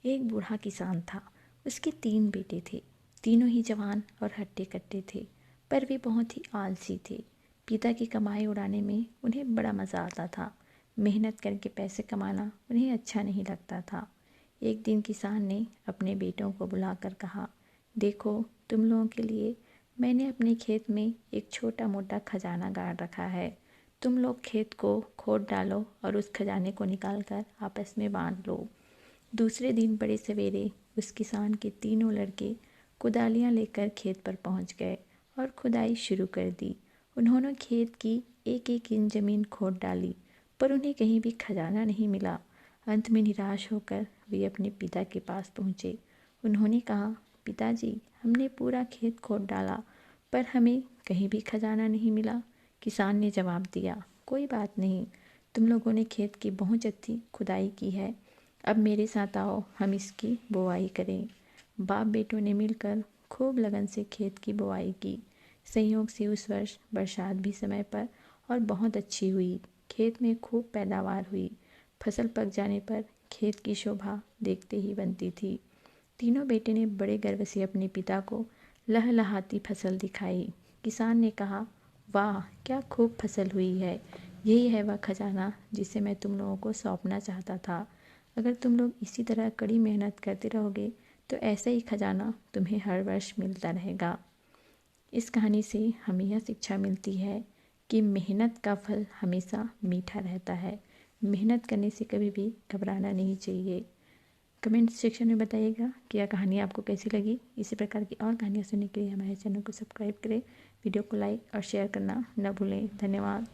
एक बूढ़ा किसान था। उसके 3 बेटे थे। तीनों ही जवान और हट्टे कट्टे थे, पर वे बहुत ही आलसी थे। पिता की कमाई उड़ाने में उन्हें बड़ा मज़ा आता था। मेहनत करके पैसे कमाना उन्हें अच्छा नहीं लगता था। एक दिन किसान ने अपने बेटों को बुलाकर कहा, देखो, तुम लोगों के लिए मैंने अपने खेत में एक छोटा मोटा खजाना गाड़ रखा है। तुम लोग खेत को खोद डालो और उस खजाने को निकाल कर आपस में बांट लो। दूसरे दिन बड़े सवेरे उस किसान के तीनों लड़के कुदालियाँ लेकर खेत पर पहुँच गए और खुदाई शुरू कर दी। उन्होंने खेत की एक एक इंच ज़मीन खोद डाली, पर उन्हें कहीं भी खजाना नहीं मिला। अंत में निराश होकर वे अपने पिता के पास पहुँचे। उन्होंने कहा, पिताजी, हमने पूरा खेत खोद डाला, पर हमें कहीं भी खजाना नहीं मिला। किसान ने जवाब दिया, कोई बात नहीं, तुम लोगों ने खेत की बहुत अच्छी खुदाई की है। अब मेरे साथ आओ, हम इसकी बुआई करें। बाप बेटों ने मिलकर खूब लगन से खेत की बुआई की। संयोग से उस वर्ष बरसात भी समय पर और बहुत अच्छी हुई। खेत में खूब पैदावार हुई। फसल पक जाने पर खेत की शोभा देखते ही बनती थी। तीनों बेटे ने बड़े गर्व से अपने पिता को लहलहाती फसल दिखाई। किसान ने कहा, वाह, क्या खूब फसल हुई है। यही है वह खजाना जिसे मैं तुम लोगों को सौंपना चाहता था। अगर तुम लोग इसी तरह कड़ी मेहनत करते रहोगे तो ऐसा ही खजाना तुम्हें हर वर्ष मिलता रहेगा। इस कहानी से हमें यह शिक्षा मिलती है कि मेहनत का फल हमेशा मीठा रहता है। मेहनत करने से कभी भी घबराना नहीं चाहिए। कमेंट सेक्शन में बताइएगा कि यह कहानी आपको कैसी लगी। इसी प्रकार की और कहानियाँ सुनने के लिए हमारे चैनल को सब्सक्राइब करें। वीडियो को लाइक और शेयर करना न भूलें। धन्यवाद।